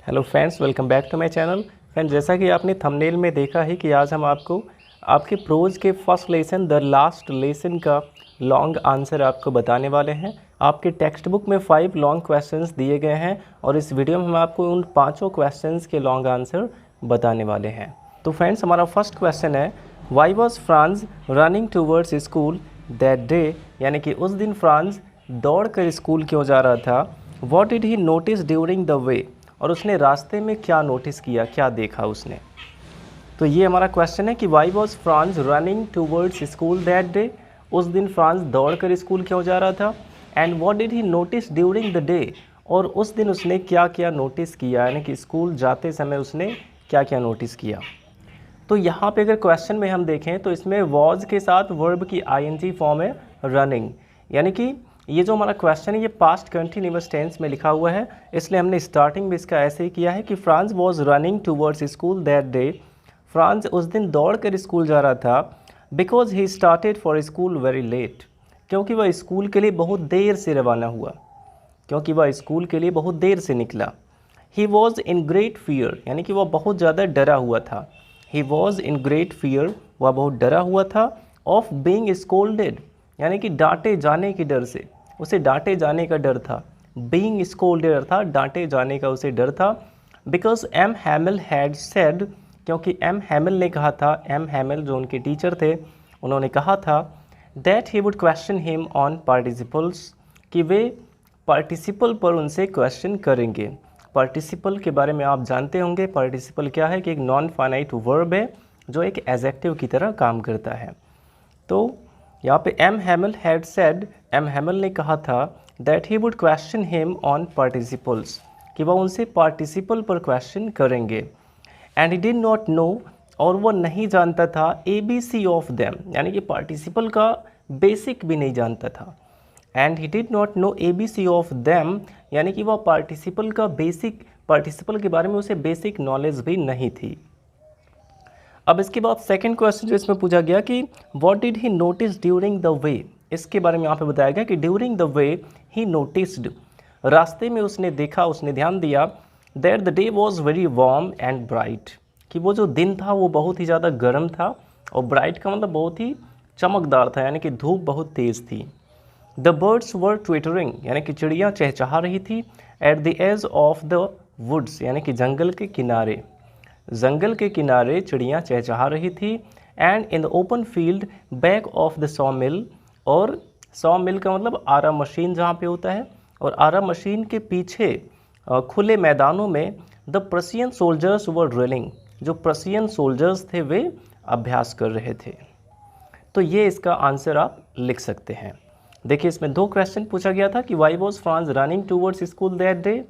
Hello friends, welcome back to my channel. Friends, जैसा कि आपने थंबनेल में देखा है कि आज हम आपको आपके प्रोज के first lesson the last lesson का लॉन्ग आंसर आपको बताने वाले हैं। आपके टेक्स्ट बुक में 5 लॉन्ग क्वेश्चंस दिए गए हैं और इस वीडियो में हम आपको उन 5 क्वेश्चंस के लॉन्ग आंसर बताने वाले हैं। तो फ्रेंड्स, हमारा फर्स्ट क्वेश्चन है, why was France running towards school that day, यानी कि उस दिन फ्रांस दौड़ कर स्कूल क्यों जा रहा था। What did he notice during the way, और उसने रास्ते में क्या नोटिस किया, क्या देखा उसने। तो ये हमारा क्वेश्चन है कि why was France running towards school that day, उस दिन फ्रांस दौड़ कर स्कूल क्यों जा रहा था। And what did he notice during the day, और उस दिन उसने क्या क्या नोटिस किया, यानी कि स्कूल जाते समय उसने क्या क्या नोटिस किया। तो यहाँ पे अगर क्वेश्चन में हम देखें तो इसमें वॉज के साथ वर्ब की आईएनजी फॉर्म है रनिंग, यानी कि ये जो हमारा क्वेश्चन है ये पास्ट कंटिन्यूअस टेंस में लिखा हुआ है, इसलिए हमने स्टार्टिंग में इसका ऐसे ही किया है कि France was running towards school that day. France उस दिन दौड़ कर स्कूल जा रहा था। Because he started for school very late, क्योंकि वह स्कूल के लिए बहुत देर से रवाना हुआ, क्योंकि वह स्कूल के लिए बहुत देर से निकला। He was in great fear, यानी कि वह बहुत ज़्यादा डरा हुआ था। He was in great fear, वह बहुत डरा हुआ था। ऑफ बीइंग स्कोल्डेड, यानी कि डांटे जाने की डर से, उसे डांटे जाने का डर था। बीइंग स्कोल्डेड अर्थात डांटे जाने का उसे डर था। Because M Hamel had said, क्योंकि एम हैमिल ने कहा था, एम हैमिल जो उनके टीचर थे उन्होंने कहा था, that he would question him on participles, कि वे पार्टिसिपल पर उनसे क्वेश्चन करेंगे। पार्टिसिपल के बारे में आप जानते होंगे, पार्टिसिपल क्या है कि एक नॉन फाइनाइट वर्ब है जो एक एडजेक्टिव की तरह काम करता है। तो यहाँ पे M Hamel had said, M Hamel ने कहा था that he would question him on participles, कि वह उनसे पार्टिसिपल पर क्वेश्चन करेंगे। And he did not know, और वह नहीं जानता था ABC ऑफ देम, यानी कि पार्टिसिपल का बेसिक भी नहीं जानता था। And he did not no ABC of them, यानी कि वह पार्टिसिपल का बेसिक, पार्टिसिपल के बारे में उसे बेसिक नॉलेज भी नहीं थी। अब इसके बाद सेकंड क्वेश्चन जो इसमें पूछा गया कि what did he notice during the way, इसके बारे में यहाँ पे बताया गया कि during the way he noticed, रास्ते में उसने देखा, उसने ध्यान दिया, that the day was very warm and bright, कि वो जो दिन था वो बहुत ही ज़्यादा गर्म था, और ब्राइट का मतलब बहुत ही चमकदार था, यानी कि धूप बहुत तेज़ थी। द बर्ड्स वर ट्विटरिंग, यानी कि चिड़ियाँ चहचहा रही थी। At the edge of the woods, यानी कि जंगल के किनारे, जंगल के किनारे चिड़ियाँ चहचहा रही थी। And in the open field back of the saw mill, और सॉ मिल का मतलब आरा मशीन जहाँ पे होता है, और आरा मशीन के पीछे खुले मैदानों में the Prussian soldiers were drilling, जो प्रशियन सोल्जर्स थे वे अभ्यास कर रहे थे। तो ये इसका आंसर आप लिख सकते हैं। देखिए, इसमें 2 क्वेश्चन पूछा गया था कि why was France running towards school that day,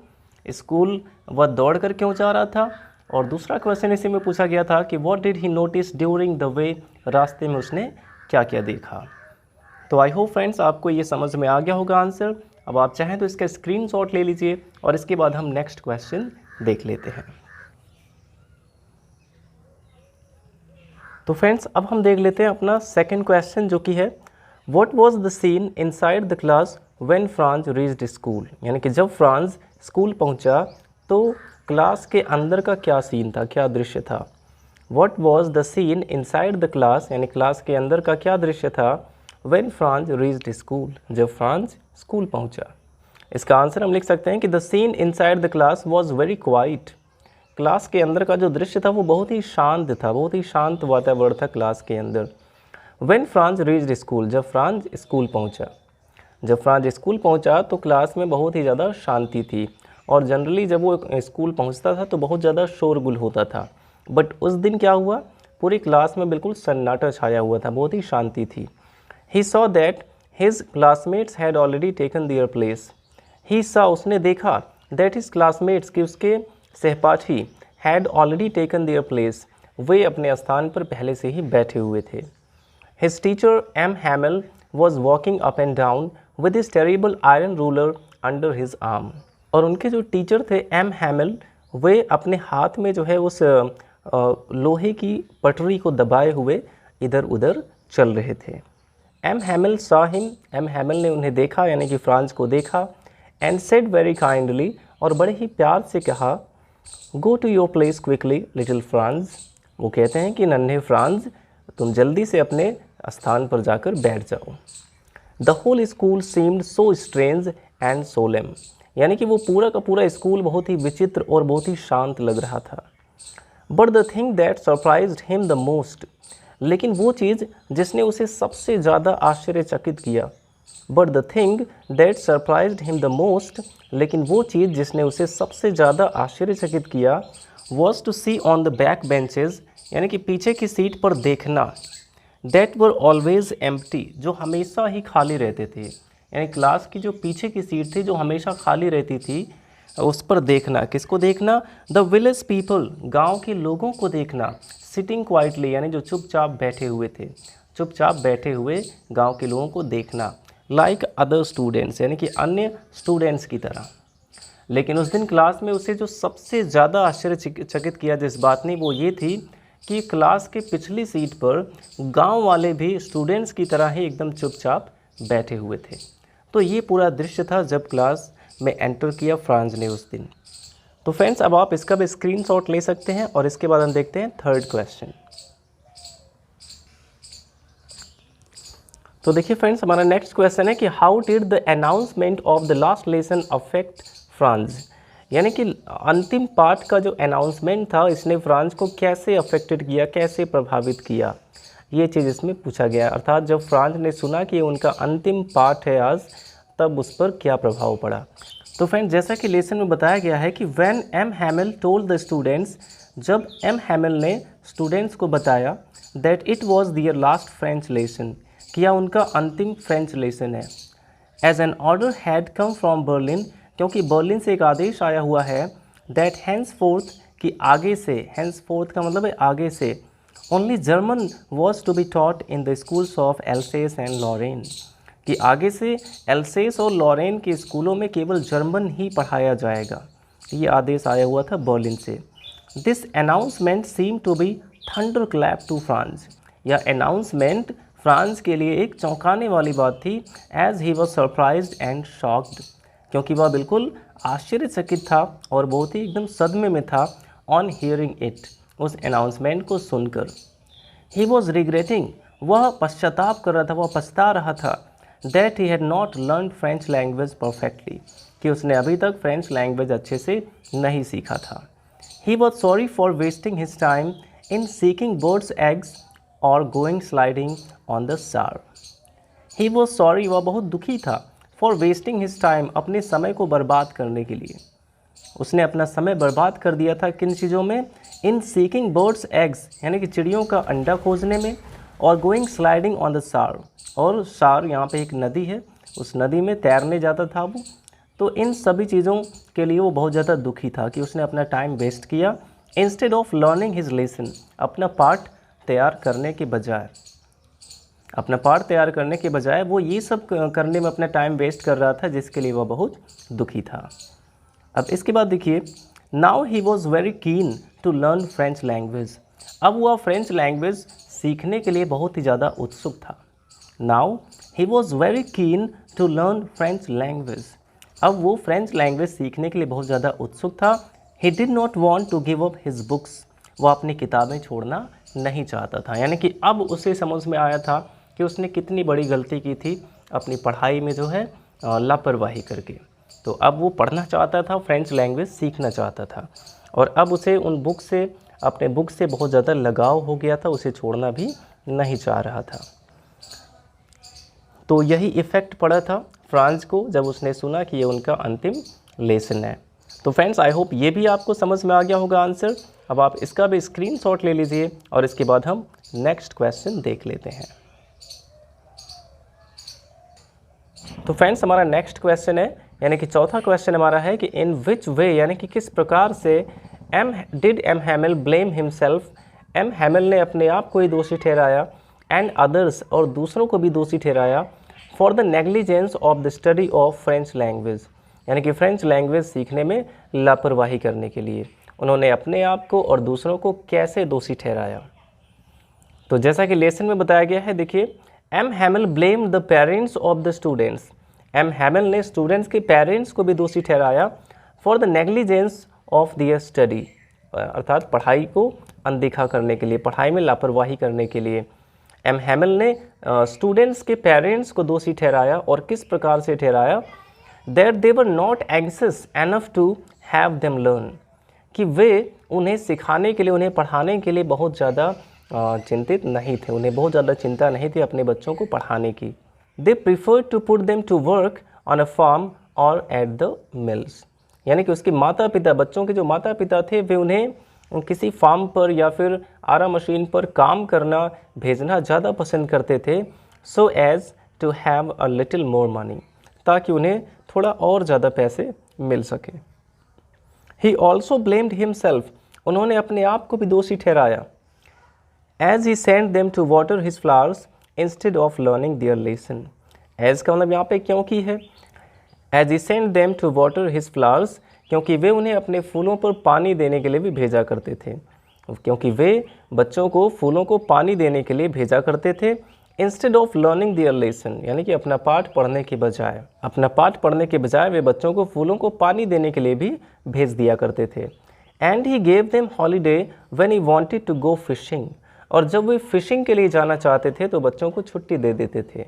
school वह दौड़ कर क्यों जा रहा था, और दूसरा क्वेश्चन इसी में पूछा गया था कि what did he notice during the way, रास्ते में उसने क्या क्या देखा। तो आई होप फ्रेंड्स आपको ये समझ में आ गया होगा आंसर। अब आप चाहें तो इसका स्क्रीनशॉट ले लीजिए और इसके बाद हम नेक्स्ट क्वेश्चन देख लेते हैं। तो फ्रेंड्स, अब हम देख लेते हैं अपना सेकंड क्वेश्चन जो कि है, what was the scene inside the class when France reached school, यानी कि जब फ्रांस स्कूल पहुंचा तो क्लास के अंदर का क्या सीन था, क्या दृश्य था। What was the scene inside the class, यानी क्लास के अंदर का क्या दृश्य था, व्हेन फ्रांस रीच्ड स्कूल, जब फ्रांस स्कूल पहुंचा। इसका आंसर हम लिख सकते हैं कि the scene inside the class was very quiet, class के अंदर का जो दृश्य था वो बहुत ही शांत था, बहुत ही शांत वातावरण था क्लास के अंदर। व्हेन फ्रांस रीच्ड स्कूल, जब फ्रांस स्कूल पहुंचा, जब फ्रांस स्कूल पहुंचा तो क्लास में बहुत ही ज़्यादा शांति थी, और जनरली जब वो स्कूल पहुंचता था तो बहुत ज़्यादा शोरगुल होता था, बट उस दिन क्या हुआ, पूरी क्लास में बिल्कुल सन्नाटा छाया हुआ था, बहुत ही शांति थी। He saw that his classmates had already taken their place, he saw उसने देखा, दैट हिज क्लासमेट्स कि उसके सहपाठी had already taken their place, वे अपने स्थान पर पहले से ही बैठे हुए थे। His teacher M Hamel was walking up and down with his terrible iron ruler under his arm, और उनके जो टीचर थे एम हैमिल, वे अपने हाथ में जो है उस लोहे की पटरी को दबाए हुए इधर उधर चल रहे थे। M हैमिल saw him, M Hamel ने उन्हें देखा, यानी कि फ्रांस को देखा। एंड सेड वेरी काइंडली, और बड़े ही प्यार से कहा, go to your place quickly little Franz. वो कहते हैं कि नन्हे फ्रांज तुम जल्दी से अपने स्थान पर जाकर बैठ जाओ। The whole school seemed so strange and solemn, यानी कि वो पूरा का पूरा स्कूल बहुत ही विचित्र और बहुत ही शांत लग रहा था। But the thing that surprised him the most, लेकिन वो चीज़ जिसने उसे सबसे ज़्यादा आश्चर्यचकित किया। But the thing that surprised him the most, लेकिन वो चीज़ जिसने उसे सबसे ज़्यादा आश्चर्यचकित किया, was to see on the back benches, यानी कि पीछे की सीट पर देखना, दैट वर ऑलवेज एम्प्टी, जो हमेशा ही खाली रहते थे। यानी क्लास की जो पीछे की सीट थी जो हमेशा खाली रहती थी, उस पर देखना। किसको देखना? द विलेज पीपल, गांव के लोगों को देखना। सिटिंग क्वाइटली, यानी जो चुपचाप बैठे हुए थे, चुपचाप बैठे हुए गांव के लोगों को देखना। लाइक अदर स्टूडेंट्स, यानी कि अन्य स्टूडेंट्स की तरह। लेकिन उस दिन क्लास में उसे जो सबसे ज़्यादा आश्चर्यचकित किया जिस बात ने, वो ये थी कि क्लास के पिछली सीट पर गांव वाले भी स्टूडेंट्स की तरह ही एकदम चुपचाप बैठे हुए थे। तो ये पूरा दृश्य था जब क्लास में एंटर किया फ्रांज ने उस दिन। तो फ्रेंड्स, अब आप इसका भी स्क्रीनशॉट ले सकते हैं और इसके बाद हम देखते हैं थर्ड क्वेश्चन। तो देखिए फ्रेंड्स, हमारा नेक्स्ट क्वेश्चन है कि how did the announcement of the last lesson affect Franz, यानी कि अंतिम पाठ का जो अनाउंसमेंट था इसने फ्रांज को कैसे अफेक्टेड किया, कैसे प्रभावित किया, ये चीज़ इसमें पूछा गया। अर्थात जब फ्रांज ने सुना कि उनका अंतिम पाठ है आज, तब उस पर क्या प्रभाव पड़ा। तो फ्रेंड्स, जैसा कि लेसन में बताया गया है कि when M Hamel told the students, जब एम हैमिल ने स्टूडेंट्स को बताया that it was their last French lesson, किया उनका अंतिम फ्रेंच लेसन है। As an order had come from Berlin, क्योंकि बर्लिन से एक आदेश आया हुआ है, दैट हैंस फोर्थ, कि आगे से, हैंस फोर्थ का मतलब है आगे से, only German was to be taught in the schools of Alsace and Lorraine, कि आगे से एल्सेस और लॉरेन के स्कूलों में केवल जर्मन ही पढ़ाया जाएगा। ये आदेश आया हुआ था बर्लिन से। This announcement seem to be thunderclap to France, यह अनाउंसमेंट फ्रांस के लिए एक चौंकाने वाली बात थी। As he was surprised and shocked, क्योंकि वह बिल्कुल आश्चर्यचकित था और बहुत ही एकदम सदमे में था। ऑन हियरिंग इट, उस अनाउंसमेंट को सुनकर। ही वॉज रिग्रेटिंग, वह पश्चाताप कर रहा था, वह पछता रहा था। That he had not learn French language perfectly, कि उसने अभी तक फ्रेंच लैंग्वेज अच्छे से नहीं सीखा था। He was sorry for wasting his time in seeking birds eggs और गोइंग स्लाइडिंग ऑन द सार। ही वॉज सॉरी, वह बहुत दुखी था, फॉर वेस्टिंग हिज टाइम, अपने समय को बर्बाद करने के लिए। उसने अपना समय बर्बाद कर दिया था किन चीज़ों में? इन सीकिंग बर्ड्स एग्स, यानी कि चिड़ियों का अंडा खोजने में, और गोइंग स्लाइडिंग ऑन द सार, और सार यहाँ पे एक नदी है, उस नदी में तैरने जाता था वो। तो इन सभी चीज़ों के लिए वो बहुत ज़्यादा दुखी था कि उसने अपना टाइम वेस्ट किया। Instead of learning his lesson, अपना पाठ तैयार करने के बजाय, अपना पाठ तैयार करने के बजाय वो ये सब करने में अपना टाइम वेस्ट कर रहा था, जिसके लिए वह बहुत दुखी था। अब इसके बाद देखिए, now he was very keen to learn French language, अब वह फ्रेंच लैंग्वेज सीखने के लिए बहुत ही ज़्यादा उत्सुक था। Now he was very keen to learn French language, अब वो फ्रेंच लैंग्वेज सीखने के लिए बहुत ज़्यादा उत्सुक था। He did not want to give up his books, वह अपनी किताबें छोड़ना नहीं चाहता था। यानी कि अब उसे समझ में आया था कि उसने कितनी बड़ी गलती की थी अपनी पढ़ाई में जो है लापरवाही करके। तो अब वो पढ़ना चाहता था, फ्रेंच लैंग्वेज सीखना चाहता था, और अब उसे उन बुक से, अपने बुक से बहुत ज़्यादा लगाव हो गया था, उसे छोड़ना भी नहीं चाह रहा था। तो यही इफ़ेक्ट पड़ा था फ्रांस को जब उसने सुना कि ये उनका अंतिम लेसन है। तो फ्रेंड्स, आई होप ये भी आपको समझ में आ गया होगा आंसर। अब आप इसका भी स्क्रीनशॉट ले लीजिए और इसके बाद हम नेक्स्ट क्वेश्चन देख लेते हैं। तो फ्रेंड्स, हमारा नेक्स्ट क्वेश्चन है, यानी कि चौथा क्वेश्चन हमारा है कि इन विच वे, यानी कि किस प्रकार से M Hamel blame himself, M Hamel ने अपने आप को ही दोषी ठहराया, एंड अदर्स, और दूसरों को भी दोषी ठहराया, for the negligence of the study of French language, यानी कि फ्रेंच लैंग्वेज सीखने में लापरवाही करने के लिए उन्होंने अपने आप को और दूसरों को कैसे दोषी ठहराया। तो जैसा कि लेसन में बताया गया है, देखिए, M Hamel blame the parents of the students, M Hamel ने स्टूडेंट्स के पेरेंट्स को भी दोषी ठहराया, for the negligence of their study, अर्थात पढ़ाई को अनदेखा करने के लिए, पढ़ाई में लापरवाही करने के लिए। एम हैमिल ने स्टूडेंट्स के पेरेंट्स को दोषी ठहराया, और किस प्रकार से ठहराया? That they were not anxious enough to have them learn, कि वे उन्हें सिखाने के लिए, उन्हें पढ़ाने के लिए बहुत ज़्यादा चिंतित नहीं थे, उन्हें बहुत ज़्यादा चिंता नहीं थी अपने बच्चों को पढ़ाने की। They prefer to put them to work on a farm और एट द मिल्स, यानी कि उसके माता पिता, बच्चों के जो माता पिता थे, वे उन्हें किसी फार्म पर या फिर आरा मशीन पर काम करना, भेजना ज़्यादा पसंद करते थे, so as to have a little more money, ताकि उन्हें थोड़ा और ज़्यादा पैसे मिल सके। ही ऑल्सो ब्लेम्ड हिमसेल्फ, उन्होंने अपने आप को भी दोषी ठहराया। As he sent them to water his flowers instead of learning their lesson, as का मतलब यहाँ पे क्योंकि है। As he sent them to water his flowers, क्योंकि वे उन्हें अपने फूलों पर पानी देने के लिए भी भेजा करते थे, क्योंकि वे बच्चों को फूलों को पानी देने के लिए भेजा करते थे। Instead of learning their lesson, यानी कि अपना पाठ पढ़ने के बजाय वे बच्चों को फूलों को पानी देने के लिए भी भेज दिया करते थे। And he gave them holiday when he wanted to go fishing, और जब वे फिशिंग के लिए जाना चाहते थे तो बच्चों को छुट्टी दे देते थे।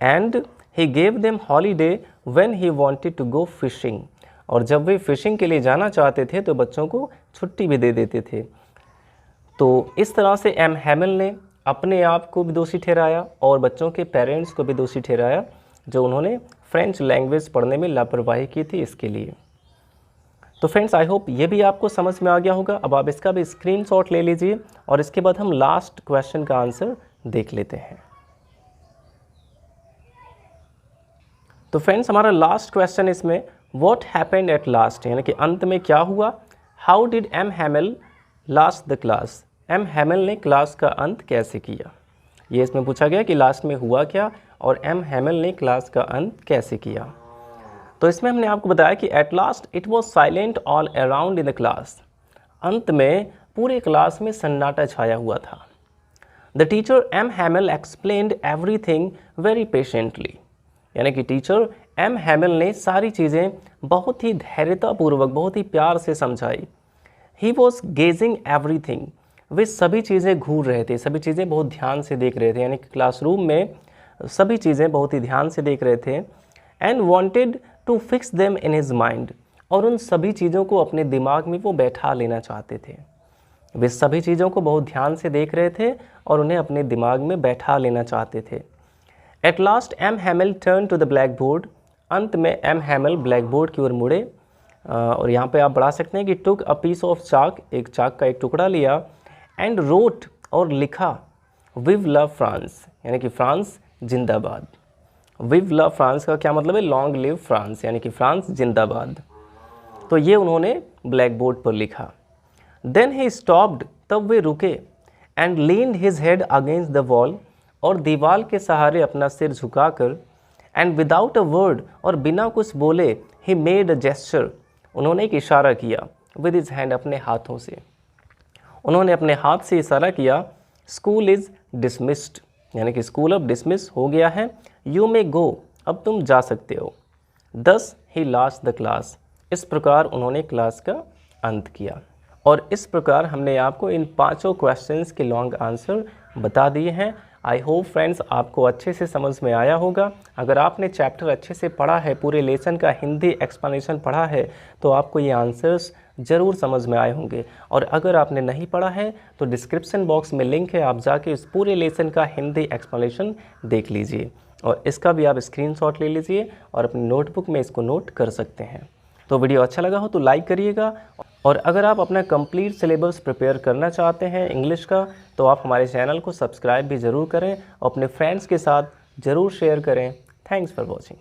And he gave them holiday when he wanted to go fishing, और जब वे फिशिंग के लिए जाना चाहते थे तो बच्चों को छुट्टी भी दे देते थे। तो इस तरह से एम हैमिल ने अपने आप को भी दोषी ठहराया और बच्चों के पेरेंट्स को भी दोषी ठहराया, जो उन्होंने फ्रेंच लैंग्वेज पढ़ने में लापरवाही की थी इसके लिए। तो फ्रेंड्स, आई होप ये भी आपको समझ में आ गया होगा। अब आप इसका भी स्क्रीनशॉट ले लीजिए और इसके बाद हम लास्ट क्वेश्चन का आंसर देख लेते हैं। तो फ्रेंड्स, हमारा लास्ट क्वेश्चन इसमें व्हाट हैपेंड एट लास्ट, यानी कि अंत में क्या हुआ। How did M Hamel last the class, M Hamel ने क्लास का अंत कैसे किया। ये इसमें पूछा गया कि लास्ट में हुआ क्या और एम हैमिल ने क्लास का अंत कैसे किया। तो इसमें हमने आपको बताया कि at last it was silent all around in the class, अंत में पूरे क्लास में सन्नाटा छाया हुआ था। The teacher M Hamel explained everything very patiently, यानी कि टीचर एम हैमिल ने सारी चीज़ें बहुत ही धैर्यतापूर्वक, बहुत ही प्यार से समझाई। ही वॉज गेजिंग एवरीथिंग, वे सभी चीज़ें घूर रहे थे, सभी चीज़ें बहुत ध्यान से देख रहे थे, यानी कि क्लासरूम में सभी चीज़ें बहुत ही ध्यान से देख रहे थे। And wanted to fix them in his mind, और उन सभी चीज़ों को अपने दिमाग में वो बैठा लेना चाहते थे। वे सभी चीज़ों को बहुत ध्यान से देख रहे थे और उन्हें अपने दिमाग में बैठा लेना चाहते थे। At last M Hamel turn to the blackboard, अंत में एम हैमिल ब्लैक बोर्ड की ओर मुड़े, और यहाँ पे आप बढ़ा सकते हैं कि टुक अ पीस ऑफ चाक, एक चाक का एक टुकड़ा लिया। एंड रोट, और लिखा, विव लव फ्रांस, यानी कि फ्रांस जिंदाबाद। विव लव फ्रांस का क्या मतलब है? लॉन्ग लिव फ्रांस, यानी कि फ्रांस जिंदाबाद। तो ये उन्होंने ब्लैक बोर्ड पर लिखा। देन ही स्टॉप्ड, तब वे रुके। And leaned his head against the wall, और दीवार के सहारे अपना सिर झुकाकर। एंड विदाउट अ वर्ड, और बिना कुछ बोले, ही मेड अ जेस्चर, उन्होंने एक इशारा किया। विद हिज हैंड, अपने हाथों से, उन्होंने अपने हाथ से इशारा किया। स्कूल इज़ डिसमिस्ड, यानी कि स्कूल अब डिसमिस हो गया है। यू मे गो, अब तुम जा सकते हो। दस ही लास्ट द क्लास, इस प्रकार उन्होंने क्लास का अंत किया। और इस प्रकार हमने आपको इन 5 क्वेश्चंस के लॉन्ग आंसर बता दिए हैं। आई होप फ्रेंड्स आपको अच्छे से समझ में आया होगा। अगर आपने चैप्टर अच्छे से पढ़ा है, पूरे लेसन का हिंदी एक्सप्लेनेशन पढ़ा है, तो आपको ये आंसर्स ज़रूर समझ में आए होंगे। और अगर आपने नहीं पढ़ा है तो डिस्क्रिप्शन बॉक्स में लिंक है, आप जाके इस पूरे लेसन का हिंदी एक्सप्लेनेशन देख लीजिए और इसका भी आप स्क्रीनशॉट ले लीजिए और अपनी नोटबुक में इसको नोट कर सकते हैं। तो वीडियो अच्छा लगा हो तो लाइक करिएगा, और अगर आप अपना कंप्लीट सिलेबस प्रिपेयर करना चाहते हैं इंग्लिश का, तो आप हमारे चैनल को सब्सक्राइब भी ज़रूर करें और अपने फ्रेंड्स के साथ ज़रूर शेयर करें। Thanks for watching.